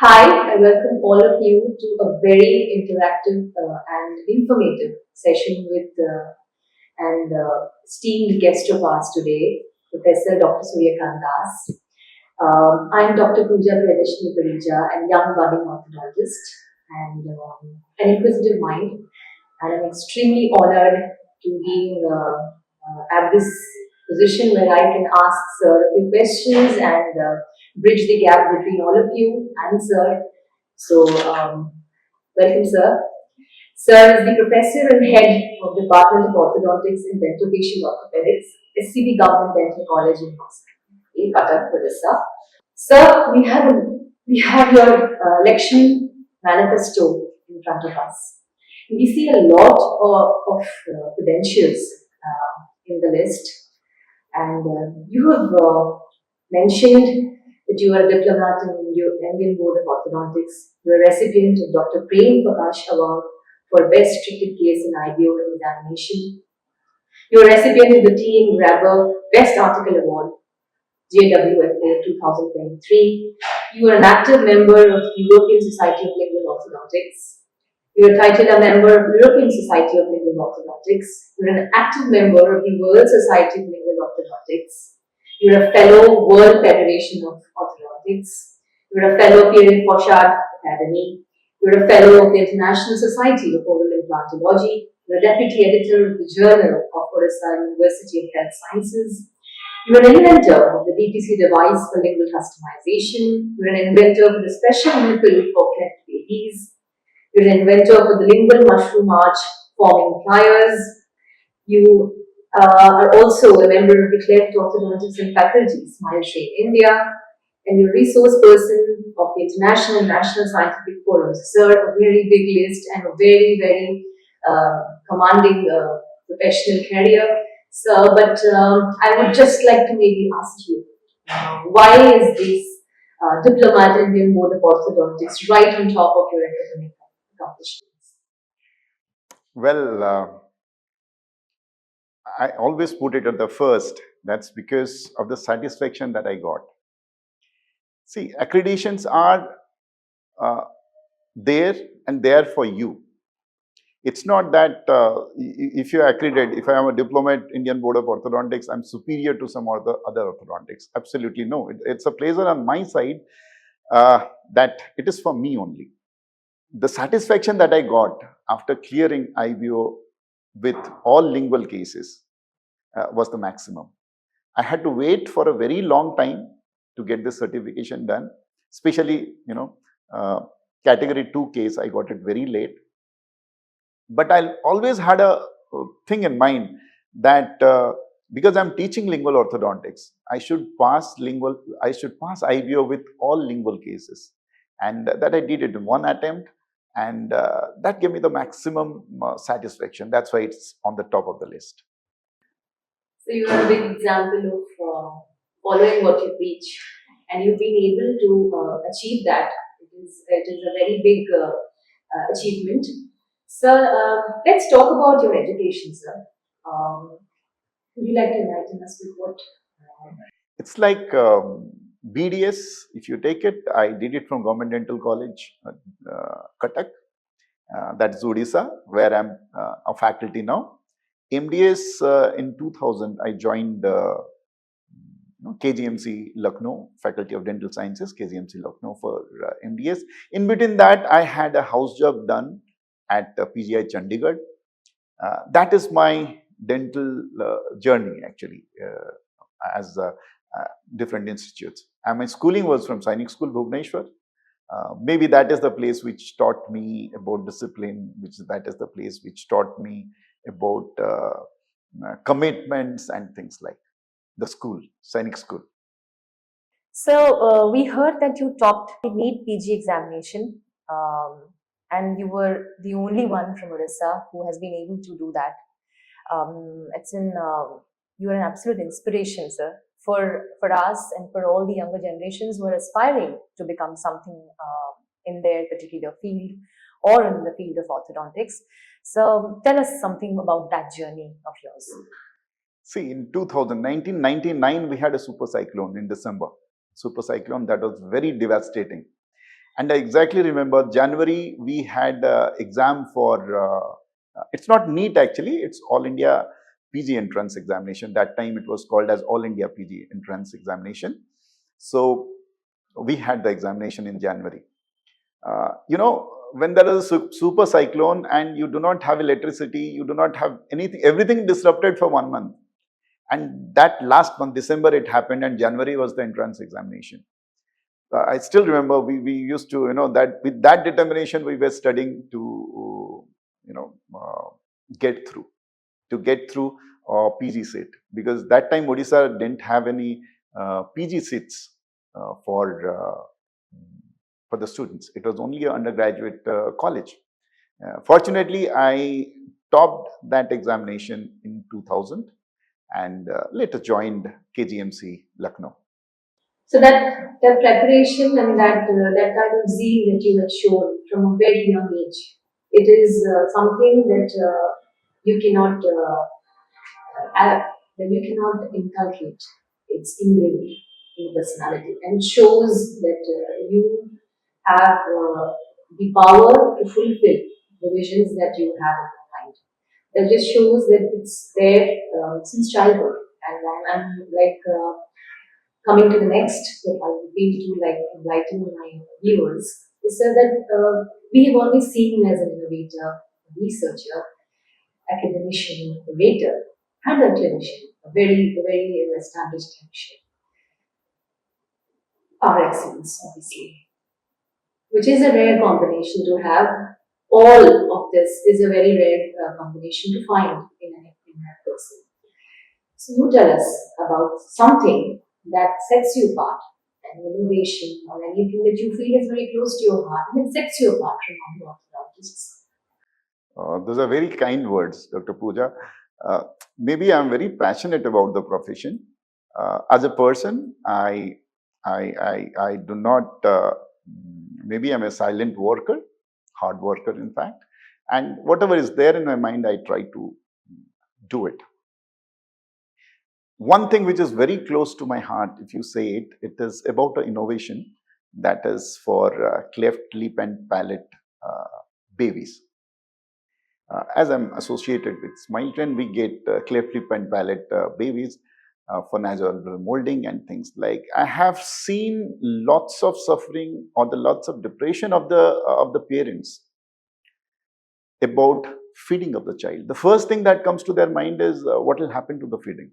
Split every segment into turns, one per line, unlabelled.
Hi, I welcome all of you to a very interactive and informative session with and esteemed guest of ours today, Professor Dr. Surya Kanta. I'm Dr. Puja Priyadarshini Parija, a young budding orthodontist and an inquisitive mind, and I'm extremely honored to be at this position where I can ask Sir a few questions and bridge the gap between all of you and Sir. So, welcome, Sir. Sir is the professor and head of Department of Orthodontics and Dental-Facial Orthopedics, SCB Government Dental College in Cuttack, Odisha. Sir, we have your election manifesto in front of us. We see a lot of credentials in the list, and you have mentioned that you are a diplomat in the Indian Board of Orthodontics. You are a recipient of Dr. Prakash Award for Best Treated Case in IBO examination. You are a recipient of the Team Grabber Best Article Award, JWFA 2023. You are an active member of the European Society of Lingual Orthodontics. You are a titular member of the European Society of Lingual Orthodontics. You are an active member of the World Society of Lingual Orthodontics. You are a fellow World Federation of Orthodontics. You are a fellow Pierre Pochard Academy. You are a fellow of the International Society of Oral Implantology. You are a deputy editor of the Journal of Odisha University of Health Sciences. You are an inventor of the DTC device for lingual customization. You are an inventor of the special nipple for cleft babies. You are an inventor of the lingual mushroom arch forming pliers. You are also a member of the Cleft Orthodontics and Faculty, Smile Train India, and you're a resource person of the International and National Scientific Forums. Sir, a very big list and a very, very commanding professional career. Sir, but I would just like to maybe ask you, why is this diplomat in Indian Board of Orthodontics right on top of your academic accomplishments?
Well, I always put it at the first. That's because of the satisfaction that I got. See, accreditations are there and there for you. It's not that if you're accredited, if I am a diplomat Indian Board of Orthodontics, I'm superior to some other orthodontics. Absolutely no. It's a pleasure on my side that it is for me only. The satisfaction that I got after clearing IBO with all lingual cases was the maximum. I had to wait for a very long time to get the certification done, especially, category 2 case, I got it very late. But I always had a thing in mind that because I'm teaching lingual orthodontics, I should pass IBO with all lingual cases. And that I did it in one attempt. And that gave me the maximum satisfaction. That's why it's on the top of the list.
So you are a big example of following what you preach, and you've been able to achieve that. It is a very big achievement. Sir, let's talk about your education, sir. Would you like to enlighten us with what?
It's like BDS, if you take it, I did it from Government Dental College, Cuttack, that's Odisha, where I'm a faculty now. MDS in 2000, I joined KGMC Lucknow, Faculty of Dental Sciences, KGMC Lucknow for MDS. In between that, I had a house job done at PGI Chandigarh. That is my dental journey actually, as different institutes. And my schooling was from Sainik School, Bhubaneswar. Maybe that is the place which taught me about discipline, that is the place which taught me about commitments and things like the school, Sainik School.
So we heard that you topped the NEET PG examination, and you were the only one from Odisha who has been able to do that. You are an absolute inspiration, sir, for us and for all the younger generations who are aspiring to become something in their particular field or in the field of orthodontics. So tell us something about that journey of yours.
See, in 1999, we had a super cyclone in December. Super cyclone that was very devastating. And I exactly remember January we had exam for, it's not NEET actually, it's All India PG entrance examination. That time it was called as All India PG entrance examination. So we had the examination in January. When there is a super cyclone and you do not have electricity, you do not have anything, everything disrupted for 1 month. And that last month, December, it happened, and January was the entrance examination. I still remember we used to, that with that determination, we were studying to, get through, PG seat, because that time Odisha didn't have any PG seats for the students. It was only an undergraduate college. Fortunately, I topped that examination in 2000 and later joined KGMC Lucknow.
So that preparation and that kind of zeal that you had shown from a very young age, it is something that you cannot you cannot inculcate. It's ingrained in personality and shows that you have the power to fulfill the visions that you have in your mind. That just shows that it's there since childhood. And I'm like coming to the next that I would be to like enlighten my viewers is that we have always seen him as an innovator, a researcher, academician, innovator, and a clinician, a very established clinician. Par excellence, obviously, which is a rare combination to have. All of this is a very rare combination to find in a person. So you tell us about something that sets you apart, an innovation or anything that you feel is very close to your heart and it sets you apart from other orthodontists.
Those are very kind words, Dr. Puja. Maybe I'm very passionate about the profession. As a person, I do not. Maybe I'm a silent worker, hard worker, in fact. And whatever is there in my mind, I try to do it. One thing which is very close to my heart, if you say it, it is about an innovation that is for cleft lip and palate babies. As I'm associated with Smile Trend, we get cleft lip and palate babies for nasal molding and things like. I have seen lots of suffering or the lots of depression of the parents about feeding of the child. The first thing that comes to their mind is what will happen to the feeding.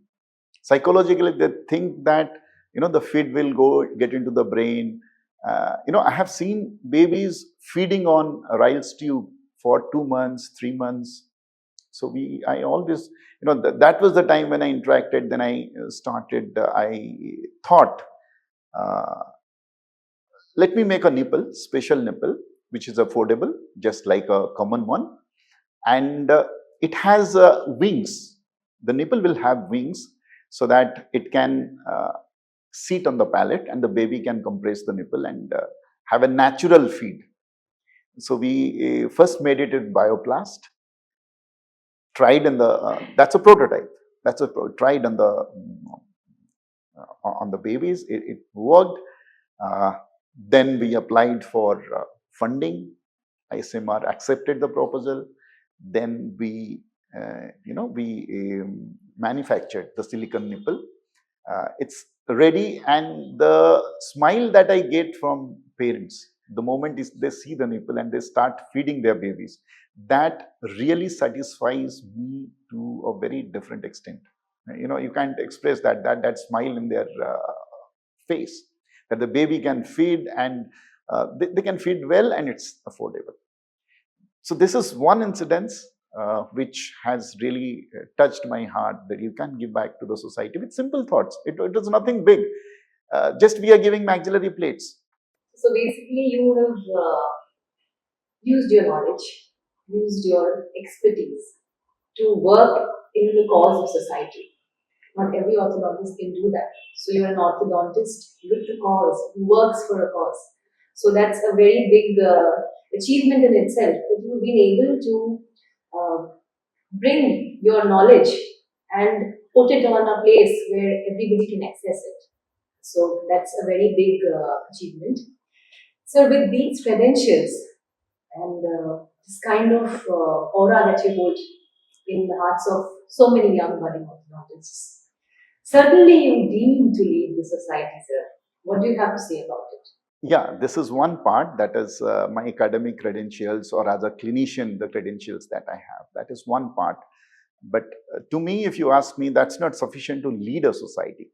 Psychologically, they think that the feed will get into the brain. I have seen babies feeding on Ryle's tube for 2 months, 3 months. So I always, that was the time when I interacted. Then I started. I thought, let me make a nipple, special nipple, which is affordable, just like a common one, and it has wings. The nipple will have wings, so that it can sit on the palate and the baby can compress the nipple and have a natural feed. So we first made it in bioplast, tried in the, that's a prototype, tried on the babies, it worked. Then we applied for funding, ISMR accepted the proposal. Then we manufactured the silicone nipple. It's ready, and the smile that I get from parents the moment they see the nipple and they start feeding their babies, that really satisfies me to a very different extent. You can't express that smile in their face, that the baby can feed and they can feed well and it's affordable. So this is one incidence which has really touched my heart, that you can give back to the society with simple thoughts. It was nothing big. Just we are giving maxillary plates.
So basically, you have used your knowledge, used your expertise to work in the cause of society. Not every orthodontist can do that. So you're an orthodontist with a cause, who works for a cause. So that's a very big achievement in itself, that you've been able to bring your knowledge and put it on a place where everybody can access it. So that's a very big achievement. So with these credentials and this kind of aura that you hold in the hearts of so many young budding orthodontists, certainly you deem to lead the society, sir. What do you have to say about it?
Yeah, this is one part, that is my academic credentials, or as a clinician, the credentials that I have. That is one part. But to me, if you ask me, that's not sufficient to lead a society.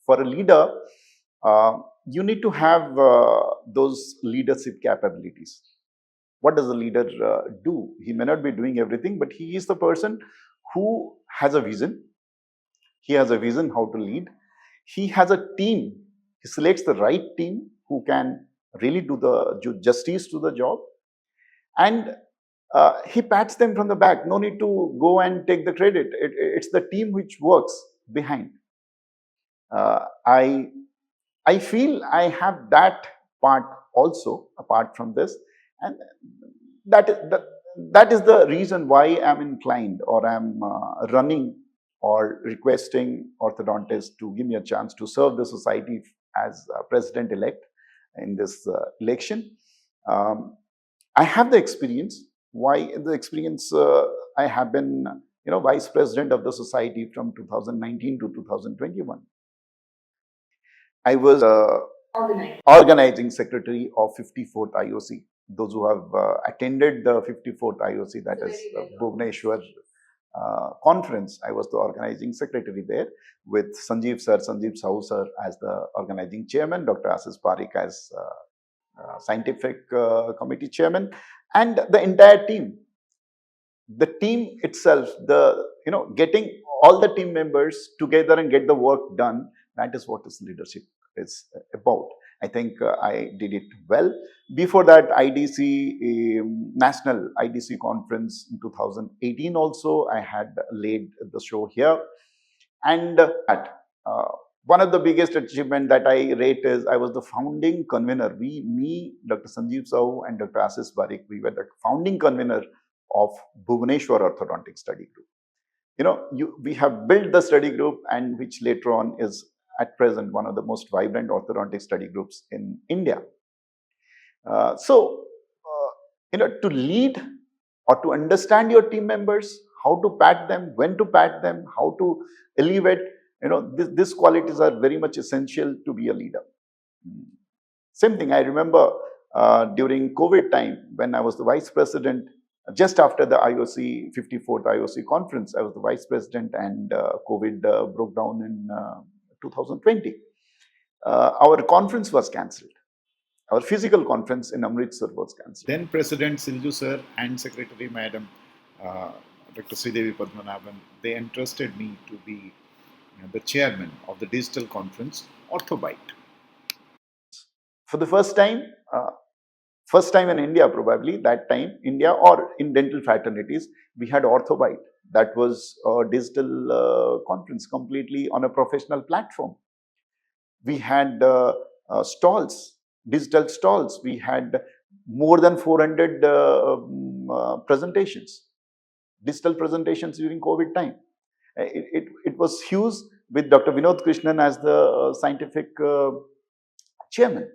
For a leader, you need to have those leadership capabilities. What does a leader do? He may not be doing everything, but he is the person who has a vision. He has a vision how to lead. He has a team. He selects the right team who can really do justice to the job. And he pats them from the back. No need to go and take the credit. It's the team which works behind. I feel I have that part also apart from this, and that is the reason why I'm inclined, or I'm running or requesting orthodontists to give me a chance to serve the society as president-elect in this election. I have the experience. Why the experience? I have been, vice president of the society from 2019 to 2021. I was organizing secretary of 54th IOC. Those who have attended the 54th IOC, that is Bhubaneswar conference, I was the organizing secretary there, with Sanjeev Sahu sir as the organizing chairman, Dr. Ashish Parikh as scientific committee chairman, and the entire team. The team itself, getting all the team members together and get the work done, that is what this leadership is about. I think I did it well. Before that, IDC, National IDC conference in 2018 also, I had laid the show here. And one of the biggest achievement that I rate is I was the founding convener. Me, Dr. Sanjeev Sahu and Dr. Ashish Parikh, we were the founding convener of Bhubaneswar Orthodontic Study Group. We have built the study group, and which later on is at present one of the most vibrant orthodontic study groups in India. To lead or to understand your team members, how to pat them, when to pat them, how to elevate, these qualities are very much essential to be a leader. Same thing, I remember during COVID time, when I was the vice president, just after the IOC 54th IOC conference, I was the vice president, and COVID broke down in 2020. Our conference was cancelled. Our physical conference in Amritsar was cancelled.
Then President Silju sir and Secretary Madam Dr. Sridevi Padmanabhan, they entrusted me to be the chairman of the digital conference OrthoBite.
For the first time in India, probably that time, India or in dental fraternities, we had OrthoBite. That was a digital conference completely on a professional platform. We had stalls, digital stalls. We had more than 400 presentations, digital presentations during COVID time. It was huge, with Dr. Vinod Krishnan as the scientific chairman.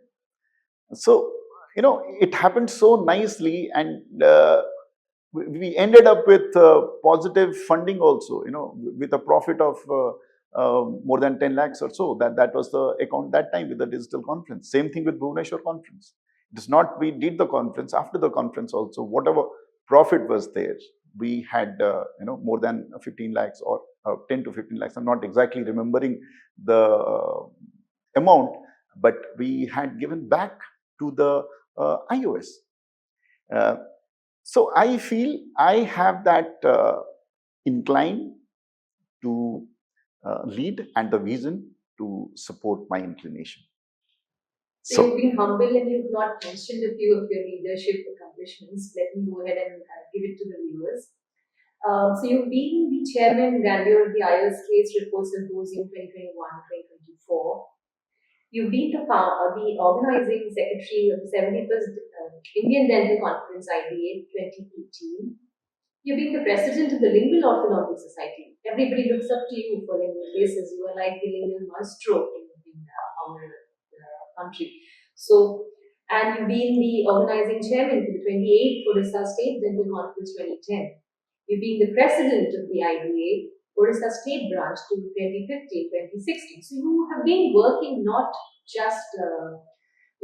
So, it happened so nicely, and we ended up with positive funding also, with a profit of more than 10 lakhs or so. That was the account that time with the digital conference. Same thing with Bhubaneswar conference. It is not we did the conference, after the conference also, whatever profit was there, we had more than 15 lakhs or 10 to 15 lakhs. I'm not exactly remembering the amount, but we had given back to the iOS. So I feel I have that incline to lead and the vision to support my inclination.
So you've been humble and you've not mentioned a few of your leadership accomplishments. Let me go ahead and give it to the viewers. So you've been the chairman grandeur of the IOS Case Report Symposium 2021-2024. You've been the organizing secretary of the 71st Indian Dental Conference IDA 2018. You've been the president of the Lingual Orthodontic Society. Everybody looks up to you for lingual cases. You are like the lingual maestro in our country. So, and and you've been the organizing chairman for the 28th Odisha State Dental Conference 2010. You've been the president of the IDA Odisha State Branch to 2015-2016. So you have been working not just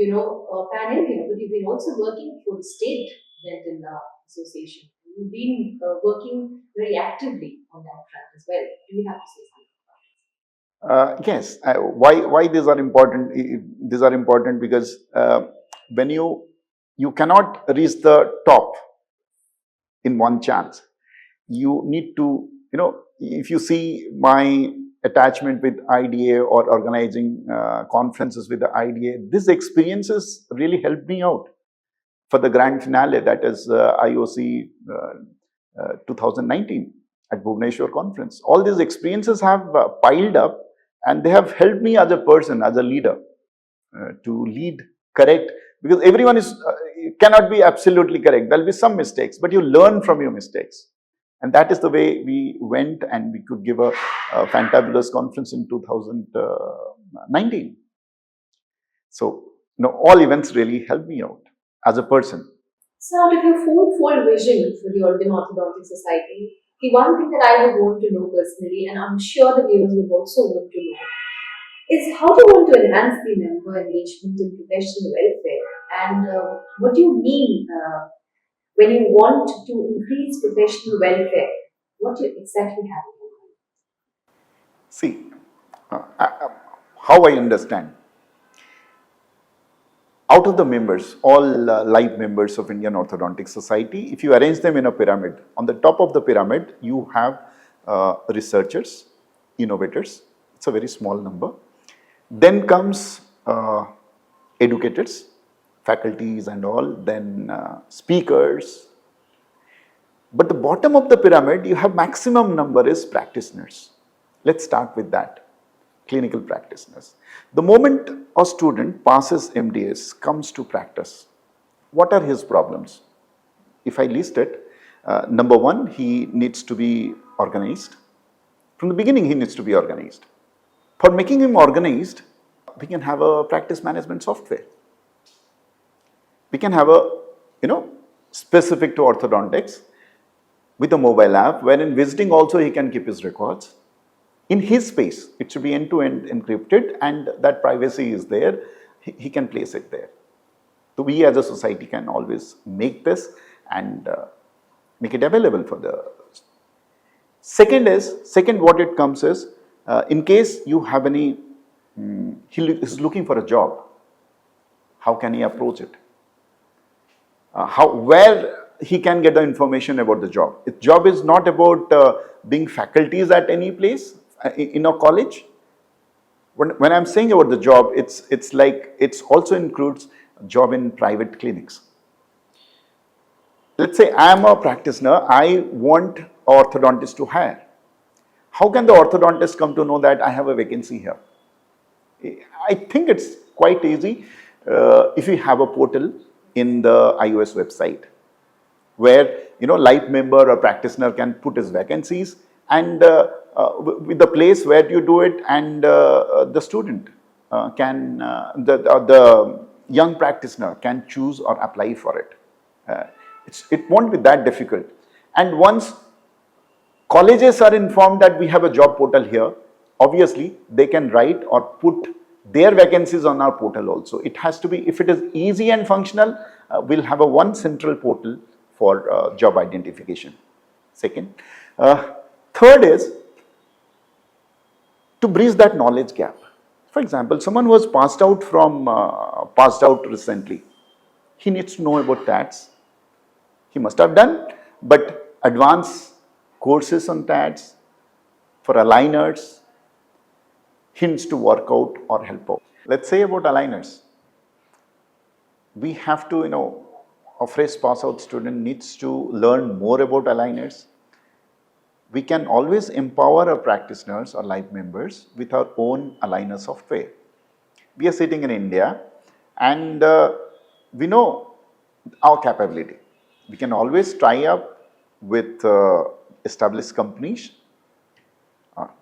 pan-India, but you've been also working for the state dental association. You've been working very actively on that front as well. Do you have to say something?
Yes. Why these are important? These are important because when you cannot reach the top in one chance. You need to, if you see my attachment with IDA or organizing conferences with the IDA, these experiences really helped me out for the grand finale, that is IOC 2019 at Bhubaneswar conference. All these experiences have piled up, and they have helped me as a person, as a leader, to lead correct, because everyone cannot be absolutely correct. There will be some mistakes, but you learn from your mistakes. And that is the way we went, and we could give a fantabulous conference in 2019. So, all events really helped me out as a person.
So, out of your fourfold vision for the Indian Orthodontic Society, the one thing that I would want to know personally, and I'm sure the viewers would also want to know, is how do you want to enhance the member engagement and professional welfare? And what do you mean when you want to increase professional welfare? What do you exactly have in mind?
See, how I understand, out of the members, all live members of Indian Orthodontic Society, if you arrange them in a pyramid, on the top of the pyramid, you have researchers, innovators. It's a very small number. Then comes educators, faculties and all, then speakers. But the bottom of the pyramid, you have maximum number is practitioners. Let's start with that, clinical practitioners. The moment a student passes MDS, comes to practice, what are his problems? If I list it, number one, he needs to be organized. From the beginning, he needs to be organized. For making him organized, we can have a practice management software. We can have a, specific to orthodontics with a mobile app, wherein visiting also he can keep his records. In his space, it should be end-to-end encrypted, and that privacy is there. He can place it there. So we as a society can always make this and make it available for the. Second, what it comes is, in case you have any, he is looking for a job, how can he approach it? Where he can get the information about the job. The job is not about being faculties at any place in a college. When I'm saying about the job, it's like it's also includes job in private clinics. Let's say I am a practitioner, I want an orthodontist to hire. How can the orthodontist come to know that I have a vacancy here? I think it's quite easy if you have a portal in the iOS website, where life member or practitioner can put his vacancies, and with the place where you do it, and the student the young practitioner can choose or apply for it. It won't be that difficult. And once colleges are informed that we have a job portal here, obviously they can write or put their vacancies on our portal also. It has to be, if it is easy and functional, we'll have one central portal for job identification. Second. Third is to bridge that knowledge gap. For example, someone who has passed out recently, he needs to know about TATs. He must have done, but advanced courses on TATs, for aligners, he needs to work out or help out. Let's say about aligners. We have to, a fresh pass out student needs to learn more about aligners. We can always empower our practitioners or live members with our own aligner software. We are sitting in India, and we know our capability. We can always tie up with established companies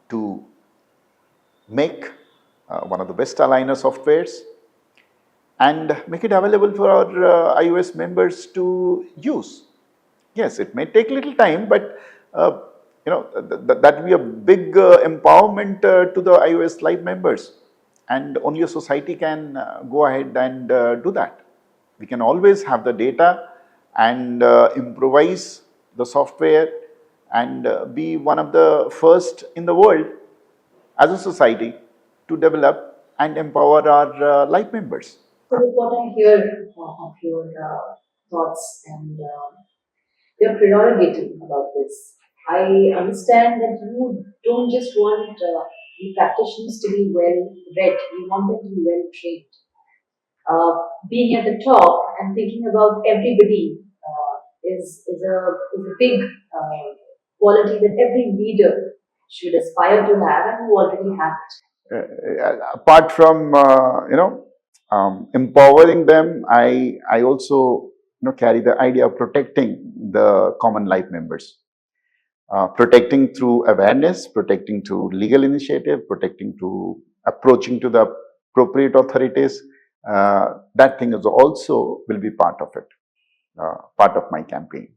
to make one of the best aligner softwares, and make it available for our iOS members to use. Yes, it may take a little time, but that will be a big empowerment to the iOS Live members, and only a society can go ahead and do that. We can always have the data and improvise the software and be one of the first in the world as a society to develop and empower our Live members.
So, with what I hear of your thoughts and your prerogative about this, I understand that you don't just want the practitioners to be well read, you want them to be well trained. Being at the top and thinking about everybody is a big quality that every leader should aspire to have, and who already have it.
Apart from empowering them, I also carry the idea of protecting the common life members, protecting through awareness, protecting through legal initiative, protecting through approaching to the appropriate authorities. That thing is also will be part of it, part of my campaign.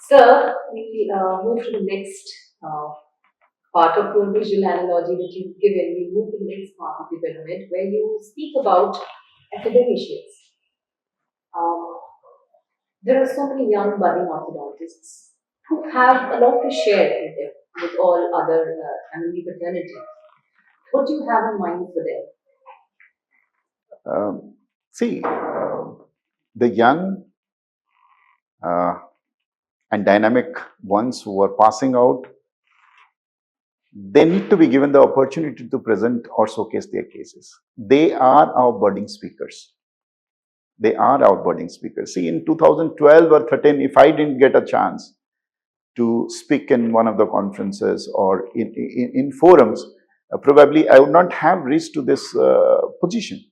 Sir, we move to the next part of your visual analogy that you've given. We move to the next part of the pyramid where you speak about academicians. There are so many young budding orthodontists who have a lot to share with them, with all other family fraternity. What do you have in mind for them?
See, the young and dynamic ones who are passing out, they need to be given the opportunity to present or showcase their cases. They are our budding speakers. They are our budding speakers. See, in 2012 or 13, if I didn't get a chance to speak in one of the conferences or in forums, probably I would not have reached to this position.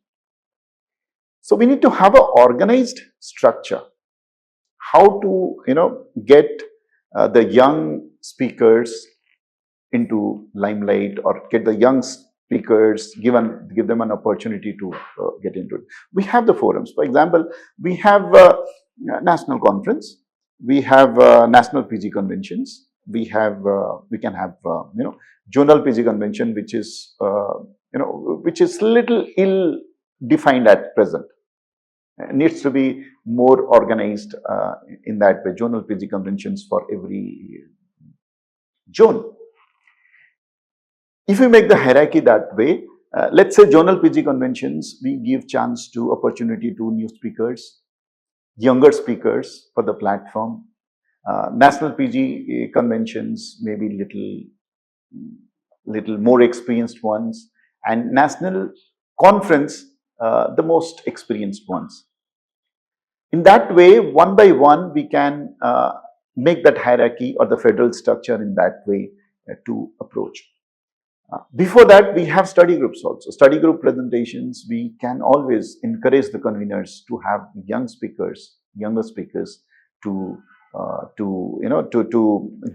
So we need to have an organized structure. How to get the young speakers into limelight, or get the young speakers, give them an opportunity to get into it. We have the forums. For example, we have national conference, we have national PG conventions, we can have journal PG convention, which is little ill defined at present. Needs to be more organized in that way. Journal PG conventions for every zone. If we make the hierarchy that way, let's say journal PG conventions, we give chance to opportunity to new speakers, younger speakers for the platform. National PG conventions, maybe little more experienced ones, and national conference, the most experienced ones. In that way, one by one, we can make that hierarchy or the federal structure in that way to approach. Before that, we have study groups also. Study group presentations, we can always encourage the conveners to have younger speakers to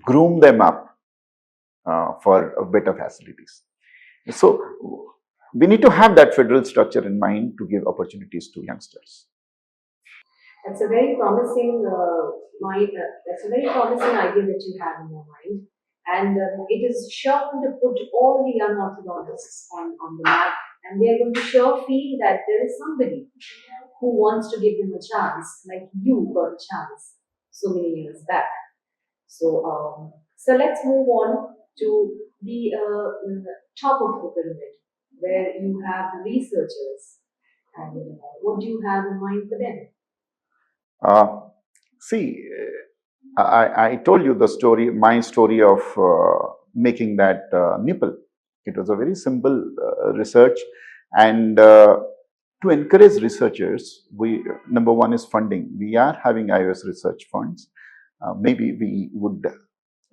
groom them up for better facilities. So we need to have that federal structure in mind to give opportunities to youngsters.
That's a very promising that's a very promising idea that you have in your mind, and it is sure going to put all the young orthodontists on the map, and they are going to sure feel that there is somebody who wants to give them a chance, like you got a chance so many years back. So, so let's move on to the top of the pyramid, where you have the researchers, and what do you have in mind for them?
See, I told you the story, my story of making that nipple. It was a very simple research, and to encourage researchers, number one is funding. We are having iOS research funds. Maybe we would,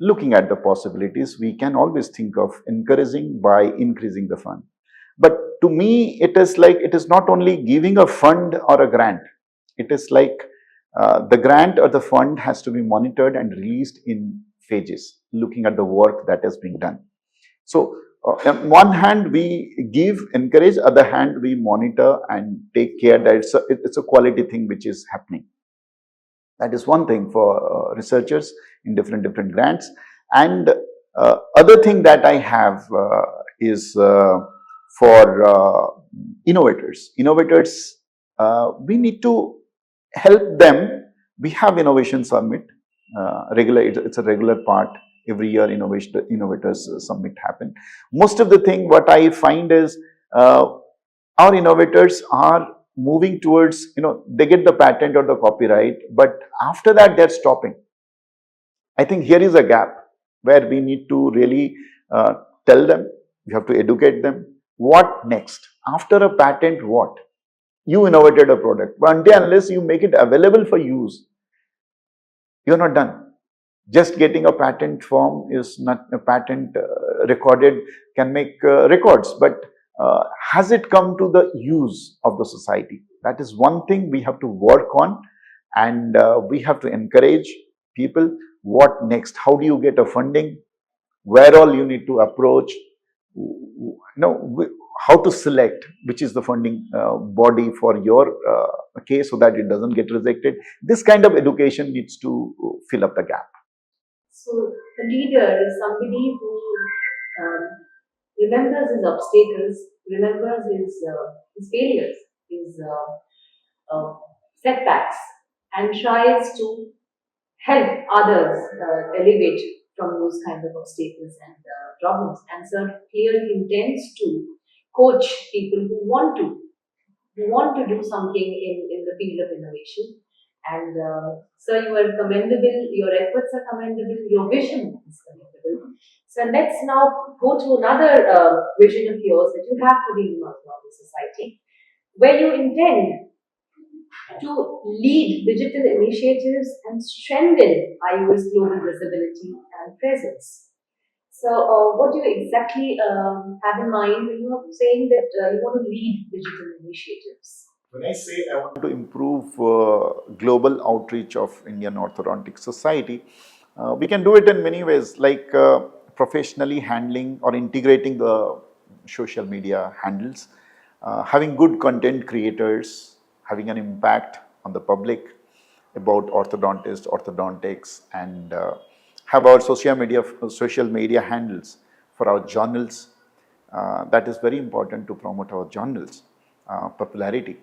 looking at the possibilities, we can always think of encouraging by increasing the fund. But to me, it is not only giving a fund or a grant. It is like the grant or the fund has to be monitored and released in phases, looking at the work that has been done. So on one hand, we give, encourage, other hand, we monitor and take care that it's a quality thing which is happening. That is one thing for researchers in different grants. And other thing that I have is for innovators. Innovators, we need to help them. We have Innovation Summit, it's a regular part. Every year Innovators Summit happen. Most of the thing what I find is our innovators are moving towards, they get the patent or the copyright, but after that they're stopping. I think here is a gap where we need to really tell them, we have to educate them. What next? After a patent, what? You innovated a product, but until unless you make it available for use, you're not done. Just getting a patent form is not a patent recorded, can make records, but has it come to the use of the society? That is one thing we have to work on, and we have to encourage people. What next? How do you get a funding? Where all you need to approach? How to select which is the funding body for your case so that it doesn't get rejected. This kind of education needs to fill up the gap.
So the leader is somebody who remembers his obstacles, remembers his failures, his setbacks, and tries to help others elevate from those kinds of obstacles and problems, and clearly intends to coach people who want to do something in the field of innovation. And sir, you are commendable, your efforts are commendable, your vision is commendable. So let's now go to another vision of yours that you have for the Indian Orthodontic Society, where you intend to lead digital initiatives and strengthen IOS global visibility and presence. So, what do you exactly have in mind when you are saying that you want to lead digital initiatives?
When I say I want to improve global outreach of Indian Orthodontic Society, we can do it in many ways, like professionally handling or integrating the social media handles, having good content creators, having an impact on the public about orthodontists, orthodontics, and have our social media handles for our journals. That is very important to promote our journals popularity.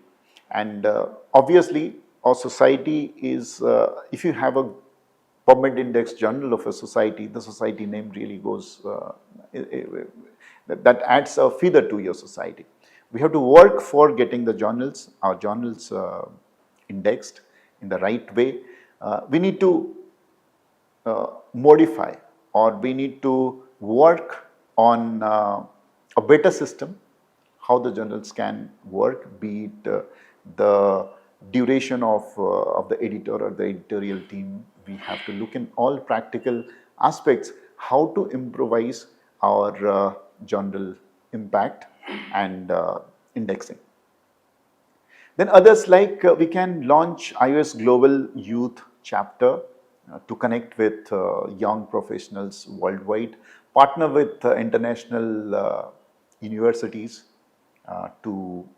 And obviously our society is, if you have a PubMed index journal of a society, the society name really goes, that adds a feather to your society. We have to work for getting the journals, our journals indexed in the right way. We need to modify, or we need to work on a better system, how the journals can work, be it the duration of the editor or the editorial team. We have to look in all practical aspects, how to improvise our journal impact and indexing. Then others, like we can launch iOS Global Youth Chapter to connect with young professionals worldwide, partner with international universities to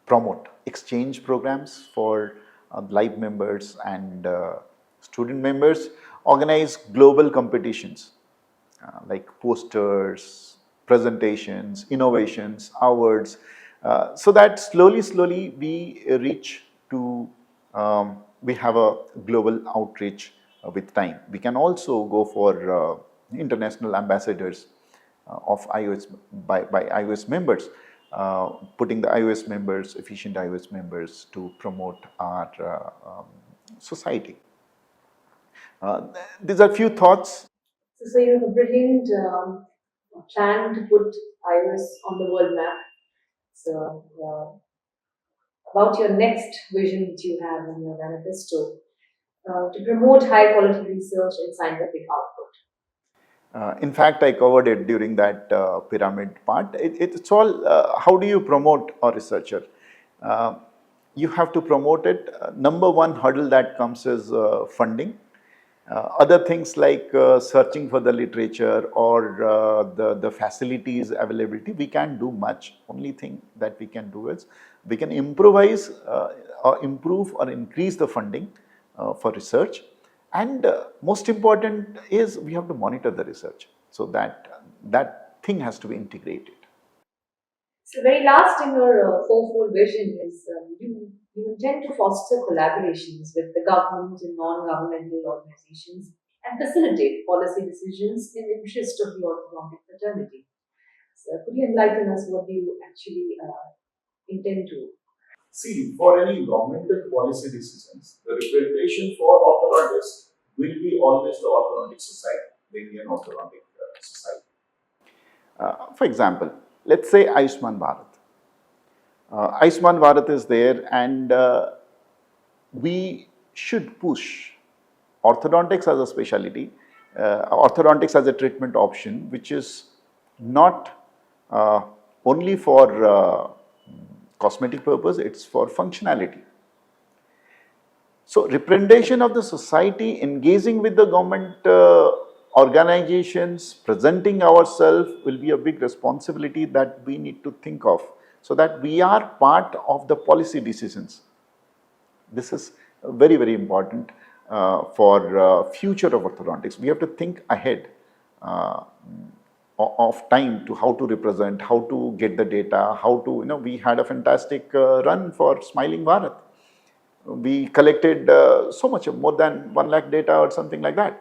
promote exchange programs for live members and student members, organize global competitions like posters, presentations, innovations, awards, so that slowly we reach to, we have a global outreach with time. We can also go for international ambassadors of iOS by iOS members, putting the iOS members, efficient iOS members, to promote our society. These are few thoughts.
So you have a brilliant plan to put iOS on the world map. So, about your next vision that you have in your manifesto, to promote high quality research and scientific output.
In fact, I covered it during that pyramid part. It's all how do you promote a researcher? You have to promote it. Number one hurdle that comes is funding. Other things like searching for the literature or the facilities availability, we can't do much. Only thing that we can do is we can improvise or improve or increase the funding for research. And most important is we have to monitor the research so that that thing has to be integrated.
So, very last in your fourfold vision is you intend to foster collaborations with the government and non-governmental organizations and facilitate policy decisions in the interest of the orthodontic fraternity. So, could you enlighten us what do you actually intend to?
See, for any governmental policy decisions, the representation for orthodontics will be always the Orthodontic Society, the Indian Orthodontic Society.
For example, let's say Ayushman Bharat. Ayushman Bharat is there, and we should push orthodontics as a specialty, orthodontics as a treatment option, which is not only for cosmetic purpose, it's for functionality. So, representation of the society, engaging with the government organizations, presenting ourselves will be a big responsibility that we need to think of, so that we are part of the policy decisions. This is very, very important for future of orthodontics. We have to think ahead of time to how to represent, how to get the data, how to, we had a fantastic run for Smiling Bharat. We collected so much, more than 1 lakh data or something like that.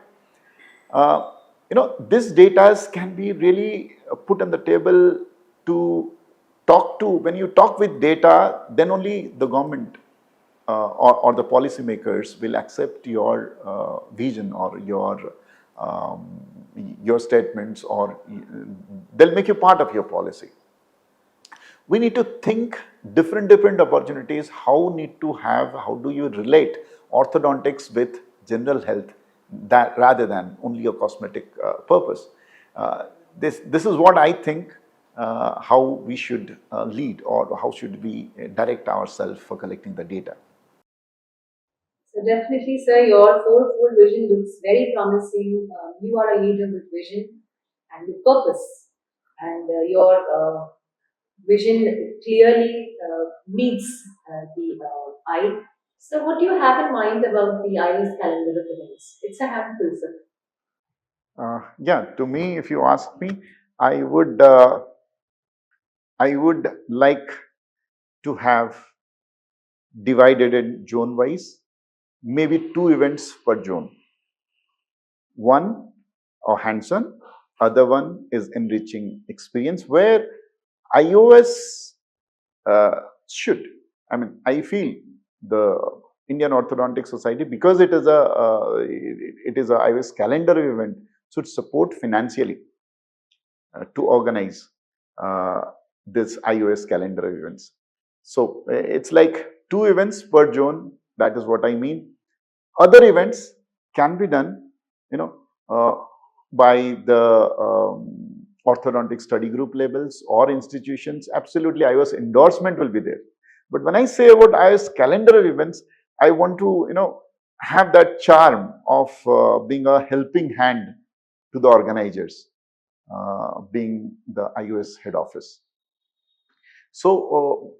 This data can be really put on the table to talk to. When you talk with data, then only the government or the policymakers will accept your vision or your statements, or they'll make you part of your policy. We need to think different opportunities, how do you relate orthodontics with general health, that rather than only a cosmetic purpose. This is what I think how we should lead, or how should we direct ourselves for collecting the data.
So definitely, sir, your fourfold vision looks very promising. You are a leader with vision and with purpose, and your vision clearly meets the eye. So, what do you have in mind about the iOS calendar of events? It's a handful, sir.
Yeah, to me, if you ask me, I would like to have divided in zone wise, maybe 2 events per zone. One, or hands-on, other one is enriching experience, where iOS should, I feel the Indian Orthodontic Society, because it is a iOS calendar event, should support financially to organize this iOS calendar events. So it's like 2 events per zone. That is what I mean. Other events can be done, by the orthodontic study group levels or institutions. Absolutely, iOS endorsement will be there. But when I say about iOS calendar of events, I want to, have that charm of being a helping hand to the organizers, being the iOS head office. So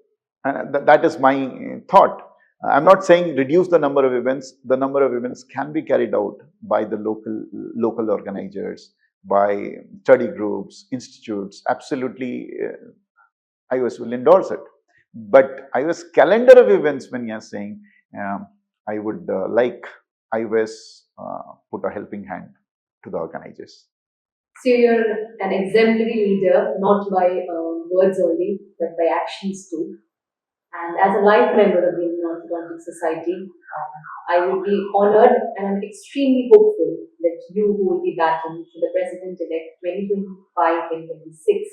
that is my thought. I'm not saying reduce the number of events. The number of events can be carried out by the local organizers, by study groups, institutes. Absolutely, iOS will endorse it. But iOS calendar of events, when you're saying, I would like iOS put a helping hand to the organizers.
So, you're an exemplary leader, not by words only, but by actions too. And as a life member of the Indian Orthodontic Society, I would be honored, and I'm extremely hopeful that you who will be battling for the President-elect 2025-2026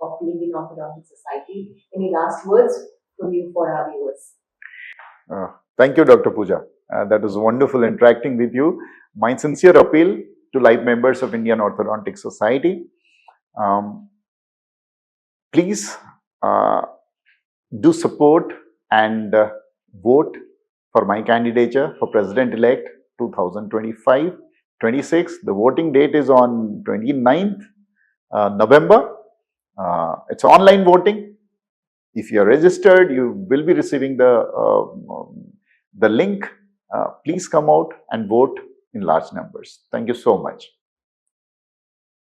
of the Indian Orthodontic Society. Any last words from you for our viewers?
Thank you, Dr. Puja. That was wonderful interacting with you. My sincere appeal to life members of Indian Orthodontic Society, please do support and vote for my candidature for President-elect 2025. 26th. The voting date is on 29th November. It's online voting. If you are registered, you will be receiving the link. Please come out and vote in large numbers. Thank you so much.